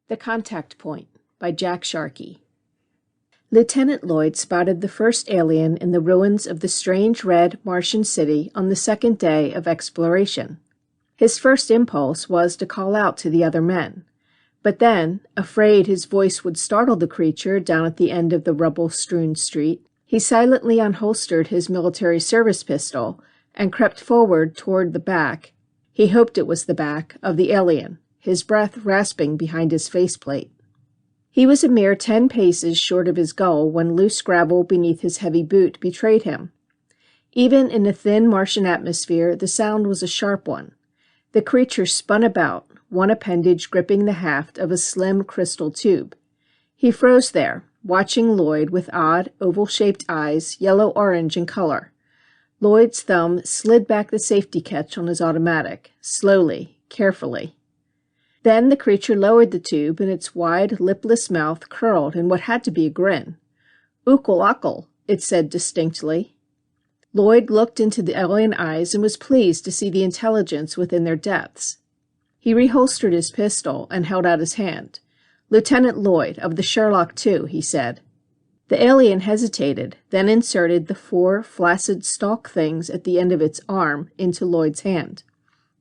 The Contact Point by Jack Sharkey. Lieutenant Lloyd spotted the first alien in the ruins of the strange red Martian city on the second day of exploration. His first impulse was to call out to the other men, but then, afraid his voice would startle the creature down at the end of the rubble-strewn street, he silently unholstered his military service pistol and crept forward toward the back, he hoped it was the back, of the alien, his breath rasping behind his faceplate. He was a mere 10 paces short of his goal when loose gravel beneath his heavy boot betrayed him. Even in the thin Martian atmosphere, the sound was a sharp one. The creature spun about, one appendage gripping the haft of a slim crystal tube. He froze there, watching Lloyd with odd, oval-shaped eyes, yellow-orange in color. Lloyd's thumb slid back the safety catch on his automatic, slowly, carefully. Then the creature lowered the tube, and its wide, lipless mouth curled in what had to be a grin. "Ukul-akul," it said distinctly. Lloyd looked into the alien eyes and was pleased to see the intelligence within their depths. He reholstered his pistol and held out his hand. "Lieutenant Lloyd, of the Sherlock II," he said. The alien hesitated, then inserted the 4 flaccid stalk things at the end of its arm into Lloyd's hand.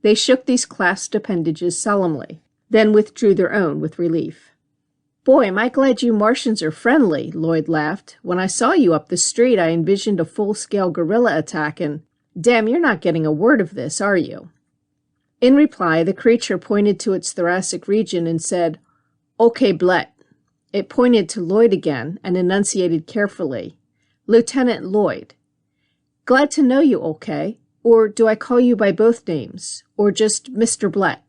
They shook these clasped appendages solemnly, then withdrew their own with relief. "Boy, am I glad you Martians are friendly," Lloyd laughed. "When I saw you up the street, I envisioned a full-scale guerrilla attack, and damn, you're not getting a word of this, are you?" In reply, the creature pointed to its thoracic region and said, "Okay, Blet." It pointed to Lloyd again and enunciated carefully, "Lieutenant Lloyd." "Glad to know you, okay. Or do I call you by both names? Or just Mr. Blet?"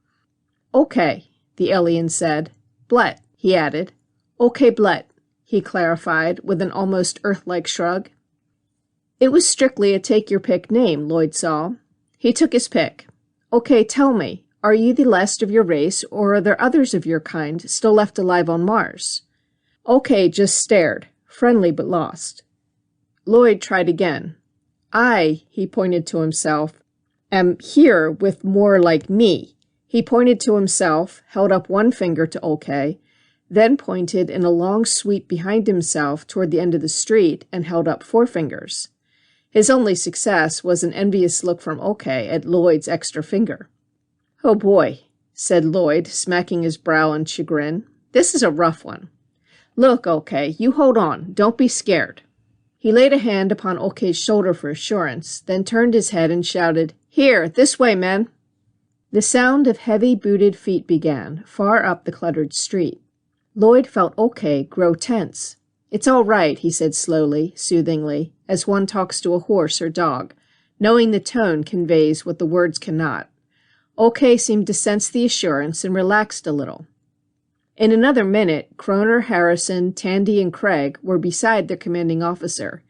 "Okay," the alien said. "Blet," he added. "Okay, Blet," he clarified with an almost Earth-like shrug. It was strictly a take-your-pick name, Lloyd saw. He took his pick. "Okay, tell me, are you the last of your race, or are there others of your kind still left alive on Mars?" Okay just stared, friendly but lost. Lloyd tried again. "I," he pointed to himself, "am here with more like me." He pointed to himself, held up one finger to OK, then pointed in a long sweep behind himself toward the end of the street and held up 4 fingers. His only success was an envious look from OK at Lloyd's extra finger. "Oh boy," said Lloyd, smacking his brow in chagrin. "This is a rough one. Look, OK, you hold on. Don't be scared." He laid a hand upon OK's shoulder for assurance, then turned his head and shouted, "Here, this way, men." The sound of heavy booted feet began, far up the cluttered street. Lloyd felt OK grow tense. "It's all right," he said slowly, soothingly, as one talks to a horse or dog, knowing the tone conveys what the words cannot. OK seemed to sense the assurance and relaxed a little. In another minute, Kroner, Harrison, Tandy, and Craig were beside their commanding officer,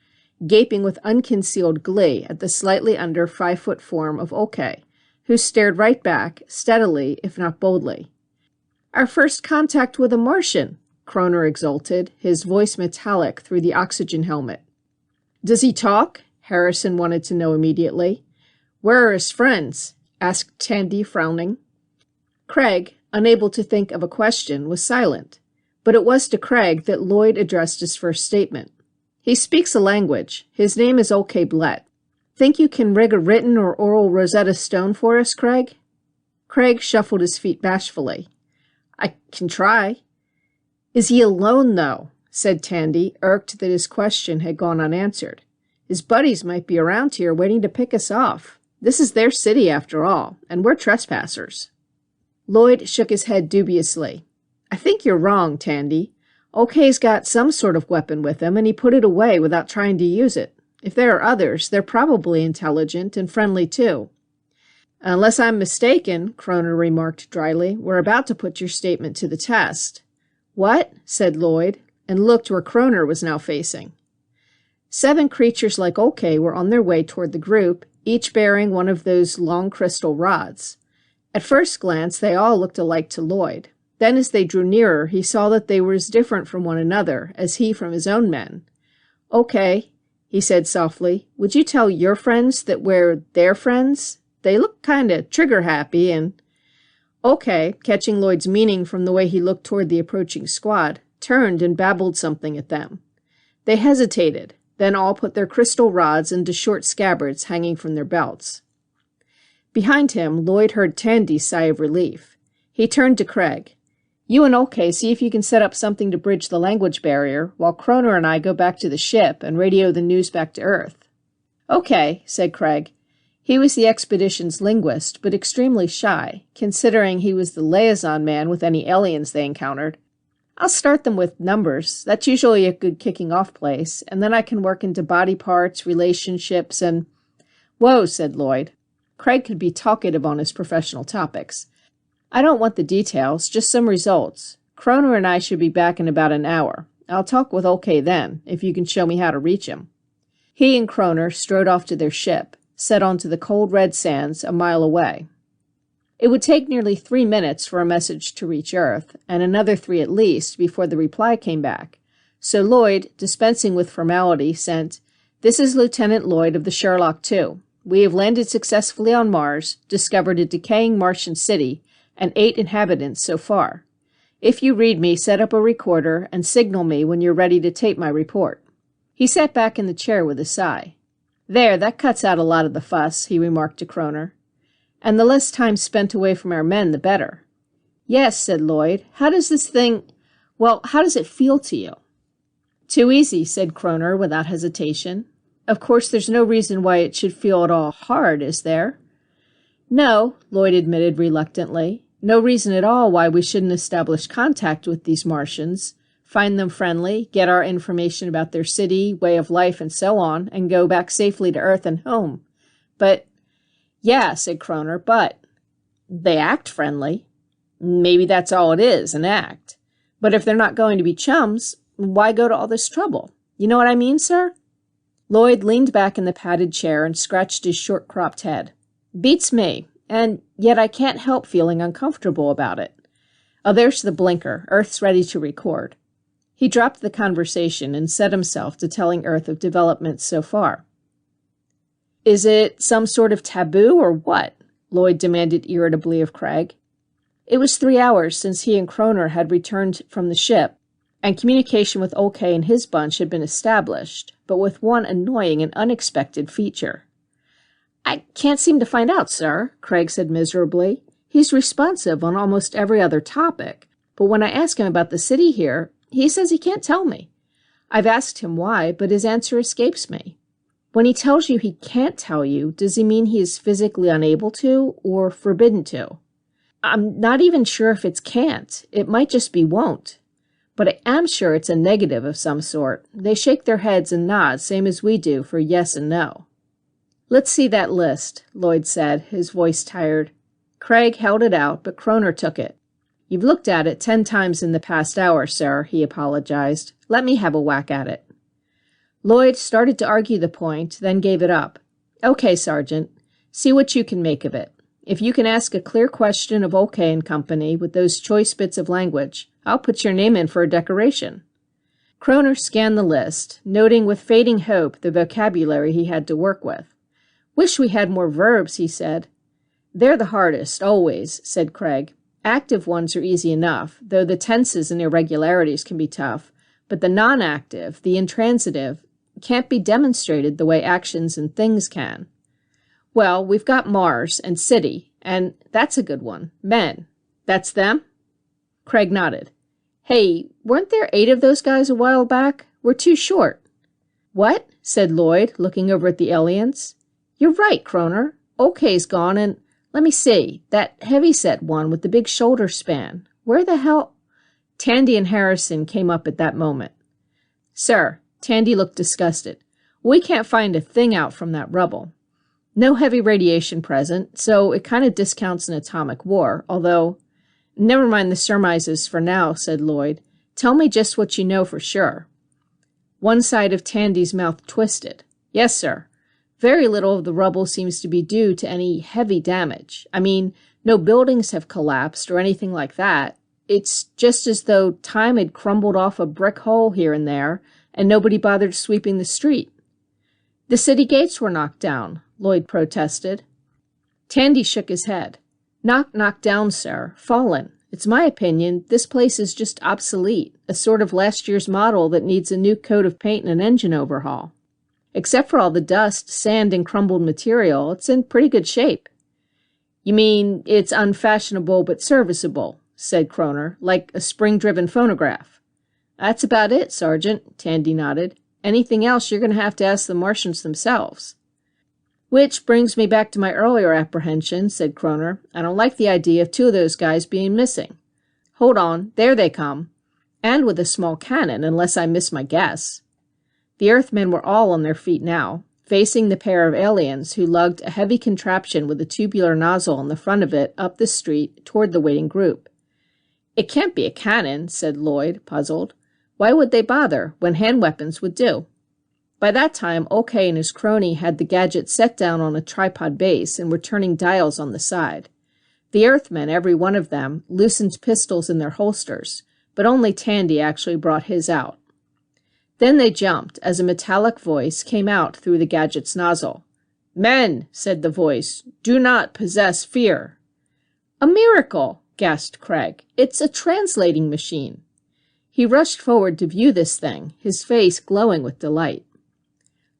gaping with unconcealed glee at the slightly under 5-foot form of OK, who stared right back, steadily, if not boldly. "Our first contact with a Martian," Kroner exulted, his voice metallic through the oxygen helmet. "Does he talk?" Harrison wanted to know immediately. "Where are his friends?" asked Tandy, frowning. Craig, unable to think of a question, was silent, but it was to Craig that Lloyd addressed his first statement. "He speaks a language. His name is OK Blet. Think you can rig a written or oral Rosetta Stone for us, Craig?" Craig shuffled his feet bashfully. "I can try." "Is he alone, though?" said Tandy, irked that his question had gone unanswered. "His buddies might be around here waiting to pick us off. This is their city, after all, and we're trespassers." Lloyd shook his head dubiously. "I think you're wrong, Tandy. OK's got some sort of weapon with him, and he put it away without trying to use it. If there are others, they're probably intelligent and friendly, too." "Unless I'm mistaken," Kroner remarked dryly, "we're about to put your statement to the test." "What?" said Lloyd, and looked where Kroner was now facing. 7 creatures like OK were on their way toward the group, each bearing one of those long crystal rods. At first glance, they all looked alike to Lloyd. Then as they drew nearer, he saw that they were as different from one another as he from his own men. "OK," he said softly, "would you tell your friends that we're their friends? They look kinda trigger-happy and—" Okay, catching Lloyd's meaning from the way he looked toward the approaching squad, turned and babbled something at them. They hesitated, then all put their crystal rods into short scabbards hanging from their belts. Behind him, Lloyd heard Tandy's sigh of relief. He turned to Craig. You and Olke see if you can set up something to bridge the language barrier, while Kroner and I go back to the ship and radio the news back to Earth. Okay, said Craig. He was the expedition's linguist, but extremely shy, considering he was the liaison man with any aliens they encountered. I'll start them with numbers. That's usually a good kicking-off place, and then I can work into body parts, relationships, and... Whoa, said Lloyd. Craig could be talkative on his professional topics. I don't want the details, just some results. Kroner and I should be back in about an hour. I'll talk with Olke then, if you can show me how to reach him. He and Kroner strode off to their ship, set onto the cold red sands a mile away. It would take nearly 3 minutes for a message to reach Earth, and another 3 at least before the reply came back. So Lloyd, dispensing with formality, sent, This is Lieutenant Lloyd of the Sherlock II. We have landed successfully on Mars, discovered a decaying Martian city, and 8 inhabitants so far. If you read me, set up a recorder and signal me when you're ready to tape my report. He sat back in the chair with a sigh. There, that cuts out a lot of the fuss, he remarked to Kroner. And the less time spent away from our men, the better. Yes, said Lloyd. How does it feel to you? Too easy, said Kroner without hesitation. Of course, there's no reason why it should feel at all hard, is there? No, Lloyd admitted reluctantly. No reason at all why we shouldn't establish contact with these Martians, find them friendly, get our information about their city, way of life, and so on, and go back safely to Earth and home. But, yeah, said Kroner, but they act friendly. Maybe that's all it is, an act. But if they're not going to be chums, why go to all this trouble? You know what I mean, sir? Lloyd leaned back in the padded chair and scratched his short-cropped head. Beats me, and yet I can't help feeling uncomfortable about it. Oh, there's the blinker. Earth's ready to record. He dropped the conversation and set himself to telling Earth of developments so far. Is it some sort of taboo or what? Lloyd demanded irritably of Craig. It was 3 hours since he and Kroner had returned from the ship, and communication with Olke and his bunch had been established, but with one annoying and unexpected feature. I can't seem to find out, sir, Craig said miserably. He's responsive on almost every other topic, but when I ask him about the city here, he says he can't tell me. I've asked him why, but his answer escapes me. When he tells you he can't tell you, does he mean he is physically unable to or forbidden to? I'm not even sure if it's can't. It might just be won't. But I am sure it's a negative of some sort. They shake their heads and nod, same as we do, for yes and no. Let's see that list, Lloyd said, his voice tired. Craig held it out, but Kroner took it. You've looked at it 10 times in the past hour, sir, he apologized. Let me have a whack at it. Lloyd started to argue the point, then gave it up. Okay, Sergeant. See what you can make of it. If you can ask a clear question of Olke and Company with those choice bits of language, I'll put your name in for a decoration. Kroner scanned the list, noting with fading hope the vocabulary he had to work with. Wish we had more verbs, he said. They're the hardest, always, said Craig. Active ones are easy enough, though the tenses and irregularities can be tough, but the non-active, the intransitive, can't be demonstrated the way actions and things can. Well, we've got Mars and city, and that's a good one. Men. That's them? Craig nodded. Hey, weren't there 8 of those guys a while back? We're too short. What? Said Lloyd, looking over at the aliens. You're right, Kroner. Olke's gone, and let me see, that heavy-set one with the big shoulder span. Where the hell? Tandy and Harrison came up at that moment. Sir, Tandy looked disgusted. We can't find a thing out from that rubble. No heavy radiation present, so it kind of discounts an atomic war, although... Never mind the surmises for now, said Lloyd. Tell me just what you know for sure. One side of Tandy's mouth twisted. Yes, sir. Very little of the rubble seems to be due to any heavy damage. I mean, no buildings have collapsed or anything like that. It's just as though time had crumbled off a brick hole here and there, and nobody bothered sweeping the street. The city gates were knocked down, Lloyd protested. Tandy shook his head. Knocked down, sir. Fallen. It's my opinion this place is just obsolete, a sort of last year's model that needs a new coat of paint and an engine overhaul. Except for all the dust, sand, and crumbled material, it's in pretty good shape. You mean it's unfashionable but serviceable, said Kroner, like a spring-driven phonograph. That's about it, Sergeant, Tandy nodded. Anything else you're going to have to ask the Martians themselves. Which brings me back to my earlier apprehension, said Kroner. I don't like the idea of two of those guys being missing. Hold on, there they come. And with a small cannon, unless I miss my guess. The Earthmen were all on their feet now, facing the pair of aliens who lugged a heavy contraption with a tubular nozzle on the front of it up the street toward the waiting group. It can't be a cannon, said Lloyd, puzzled. Why would they bother, when hand weapons would do? By that time, OK and his crony had the gadget set down on a tripod base and were turning dials on the side. The Earthmen, every one of them, loosened pistols in their holsters, but only Tandy actually brought his out. Then they jumped as a metallic voice came out through the gadget's nozzle. Men, said the voice, do not possess fear. A miracle, gasped Craig. It's a translating machine. He rushed forward to view this thing, his face glowing with delight.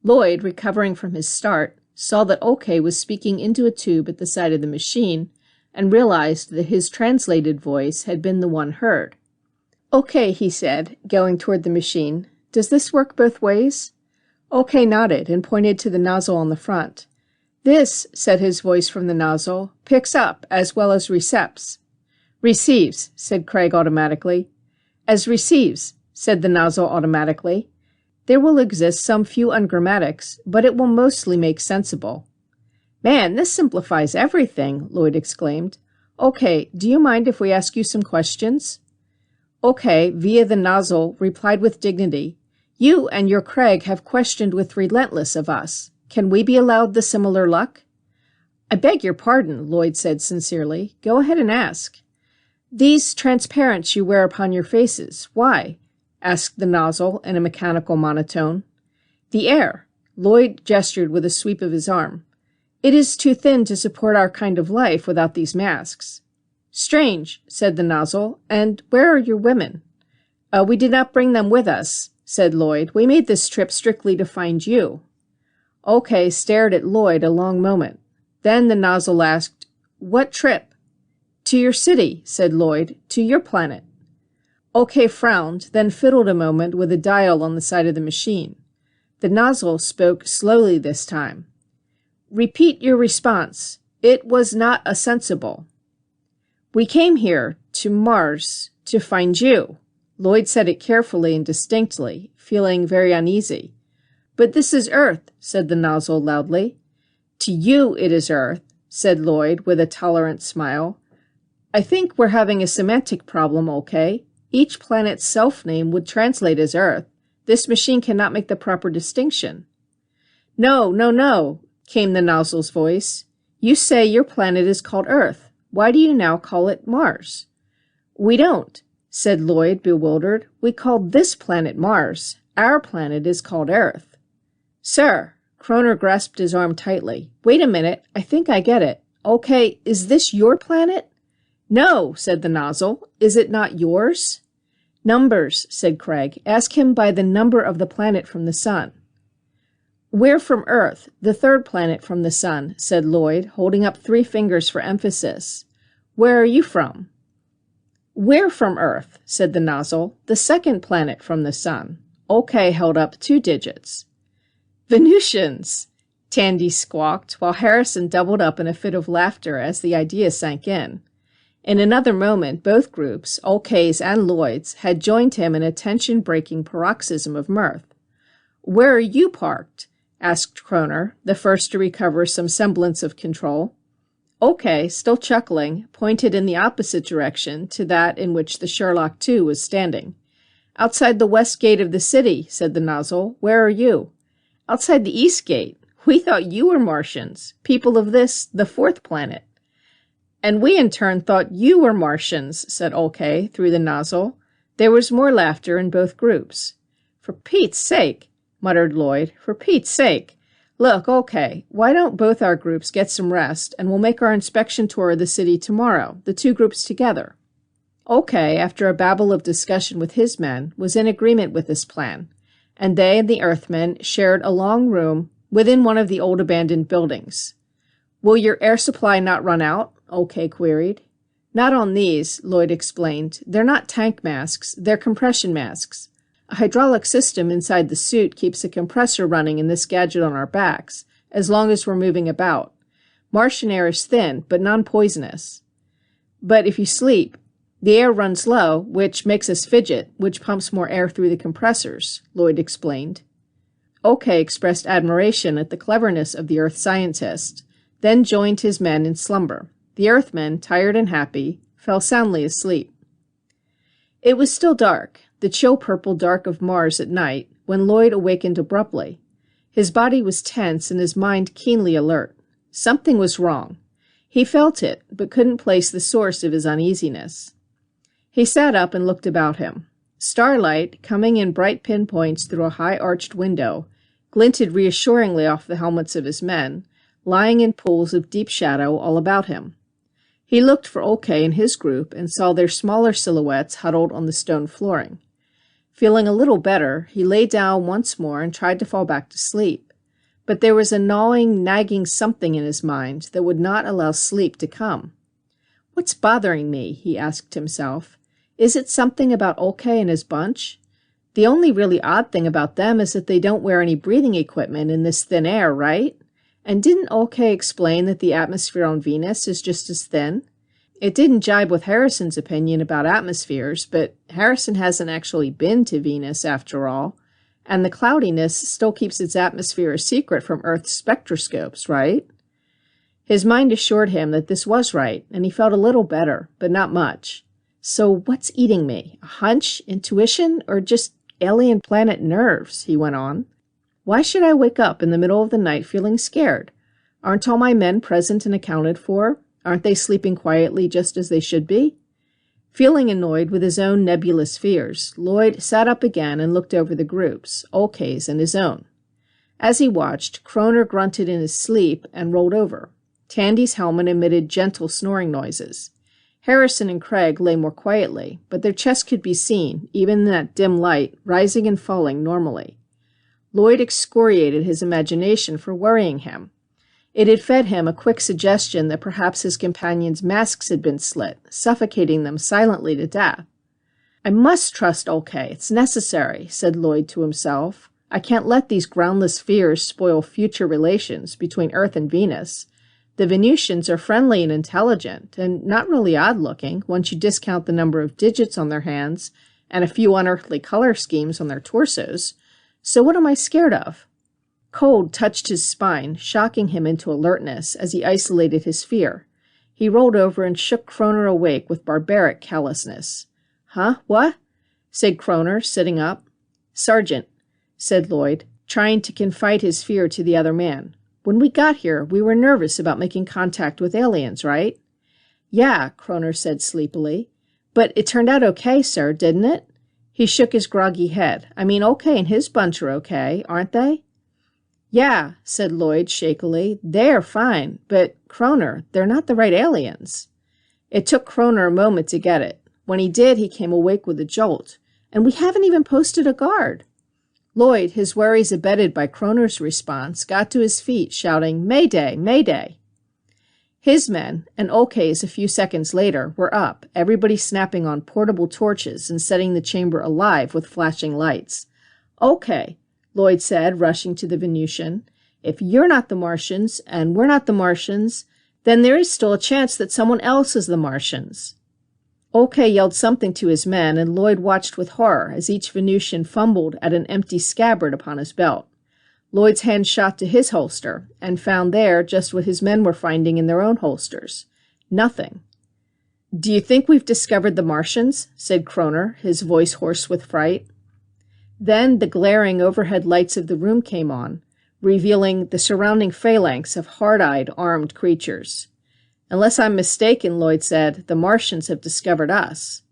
Lloyd, recovering from his start, saw that OK was speaking into a tube at the side of the machine and realized that his translated voice had been the one heard. OK, he said, going toward the machine. Does this work both ways? OK nodded and pointed to the nozzle on the front. This, said his voice from the nozzle, picks up as well as recepts. Receives, said Craig automatically. As receives, said the nozzle automatically. There will exist some few ungrammatics, but it will mostly make sensible. Man, this simplifies everything, Lloyd exclaimed. OK, do you mind if we ask you some questions? OK, via the nozzle, replied with dignity. You and your Craig have questioned with relentless of us. Can we be allowed the similar luck? I beg your pardon, Lloyd said sincerely. Go ahead and ask. These transparents you wear upon your faces, why? Asked the nozzle in a mechanical monotone. The air. Lloyd gestured with a sweep of his arm. It is too thin to support our kind of life without these masks. Strange, said the nozzle. And where are your women? We did not bring them with us, said Lloyd. We made this trip strictly to find you. OK stared at Lloyd a long moment. Then the nozzle asked, What trip? To your city, said Lloyd. To your planet. OK frowned, then fiddled a moment with a dial on the side of the machine. The nozzle spoke slowly this time. Repeat your response. It was not a sensible. We came here, to Mars, to find you. Lloyd said it carefully and distinctly, feeling very uneasy. But this is Earth, said the nozzle loudly. To you it is Earth, said Lloyd with a tolerant smile. I think we're having a semantic problem, OK? Each planet's self-name would translate as Earth. This machine cannot make the proper distinction. No, came the nozzle's voice. You say your planet is called Earth. Why do you now call it Mars? We don't, said Lloyd, bewildered. We called this planet Mars. Our planet is called Earth. Sir, Kroner grasped his arm tightly. Wait a minute, I think I get it. OK, is this your planet? No, said the nozzle. Is it not yours? Numbers, said Craig. Ask him by the number of the planet from the sun. We're from Earth, the third planet from the sun, said Lloyd, holding up 3 fingers for emphasis. Where are you from? We're from Earth, said the nozzle, the second planet from the sun. OK held up 2 digits. Venusians, Tandy squawked, while Harrison doubled up in a fit of laughter as the idea sank in. In another moment, both groups, OK's and Lloyd's, had joined him in a tension-breaking paroxysm of mirth. Where are you parked? Asked Kroner, the first to recover some semblance of control. OK, still chuckling, pointed in the opposite direction to that in which the Sherlock II was standing. Outside the west gate of the city, said the nozzle. Where are you? Outside the east gate. We thought you were Martians, people of this, the 4th planet. And we in turn thought you were Martians, said OK through the nozzle. There was more laughter in both groups. For Pete's sake, muttered Lloyd, for Pete's sake. Look, okay, why don't both our groups get some rest, and we'll make our inspection tour of the city tomorrow, the two groups together. Okay, after a babble of discussion with his men, was in agreement with this plan, and they and the Earthmen shared a long room within one of the old abandoned buildings. Will your air supply not run out? Okay queried. Not on these, Lloyd explained. They're not tank masks, they're compression masks. A hydraulic system inside the suit keeps a compressor running in this gadget on our backs, as long as we're moving about. Martian air is thin, but non-poisonous. But if you sleep, the air runs low, which makes us fidget, which pumps more air through the compressors, Lloyd explained. OK expressed admiration at the cleverness of the Earth scientist, then joined his men in slumber. The Earthmen, tired and happy, fell soundly asleep. It was still dark, the chill purple dark of Mars at night, when Lloyd awakened abruptly. His body was tense and his mind keenly alert. Something was wrong. He felt it, but couldn't place the source of his uneasiness. He sat up and looked about him. Starlight, coming in bright pinpoints through a high-arched window, glinted reassuringly off the helmets of his men, lying in pools of deep shadow all about him. He looked for OK and his group and saw their smaller silhouettes huddled on the stone flooring. Feeling a little better, he lay down once more and tried to fall back to sleep. But there was a gnawing, nagging something in his mind that would not allow sleep to come. What's bothering me? He asked himself. Is it something about OK and his bunch? The only really odd thing about them is that they don't wear any breathing equipment in this thin air, right? And didn't OK explain that the atmosphere on Venus is just as thin? It didn't jibe with Harrison's opinion about atmospheres, but Harrison hasn't actually been to Venus after all, and the cloudiness still keeps its atmosphere a secret from Earth's spectroscopes, right? His mind assured him that this was right, and he felt a little better, but not much. So what's eating me? A hunch, intuition, or just alien planet nerves? He went on. Why should I wake up in the middle of the night feeling scared? Aren't all my men present and accounted for? Aren't they sleeping quietly just as they should be? Feeling annoyed with his own nebulous fears, Lloyd sat up again and looked over the groups, OK's and his own. As he watched, Kroner grunted in his sleep and rolled over. Tandy's helmet emitted gentle snoring noises. Harrison and Craig lay more quietly, but their chests could be seen, even in that dim light, rising and falling normally. Lloyd excoriated his imagination for worrying him. It had fed him a quick suggestion that perhaps his companions' masks had been slit, suffocating them silently to death. I must trust OK, it's necessary, said Lloyd to himself. I can't let these groundless fears spoil future relations between Earth and Venus. The Venusians are friendly and intelligent, and not really odd-looking once you discount the number of digits on their hands and a few unearthly color schemes on their torsos. So what am I scared of? Cold touched his spine, shocking him into alertness as he isolated his fear. He rolled over and shook Kroner awake with barbaric callousness. Huh? What? Said Kroner, sitting up. Sergeant, said Lloyd, trying to confide his fear to the other man. When we got here, we were nervous about making contact with aliens, right? Yeah, Kroner said sleepily. But it turned out okay, sir, didn't it? He shook his groggy head. I mean, OK and his bunch are okay, aren't they? Yeah, said Lloyd shakily. They're fine, but, Kroner, they're not the right aliens. It took Kroner a moment to get it. When he did, he came awake with a jolt. And we haven't even posted a guard. Lloyd, his worries abetted by Kroner's response, got to his feet, shouting, Mayday! Mayday! His men, and OK's a few seconds later, were up, everybody snapping on portable torches and setting the chamber alive with flashing lights. OK, Lloyd said, rushing to the Venusian. If you're not the Martians, and we're not the Martians, then there is still a chance that someone else is the Martians. OK yelled something to his men, and Lloyd watched with horror as each Venusian fumbled at an empty scabbard upon his belt. Lloyd's hand shot to his holster, and found there just what his men were finding in their own holsters. Nothing. Do you think we've discovered the Martians? Said Kroner, his voice hoarse with fright. Then the glaring overhead lights of the room came on, revealing the surrounding phalanx of hard-eyed, armed creatures. Unless I'm mistaken, Lloyd said, the Martians have discovered us.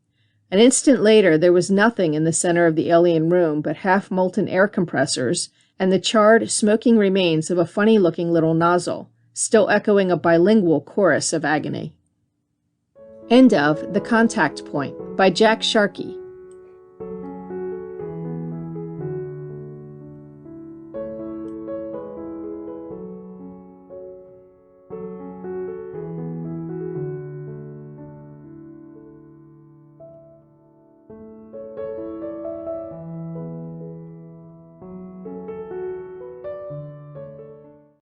An instant later, there was nothing in the center of the alien room but half-molten air compressors and the charred, smoking remains of a funny-looking little nozzle, still echoing a bilingual chorus of agony. End of The Contact Point by Jack Sharkey.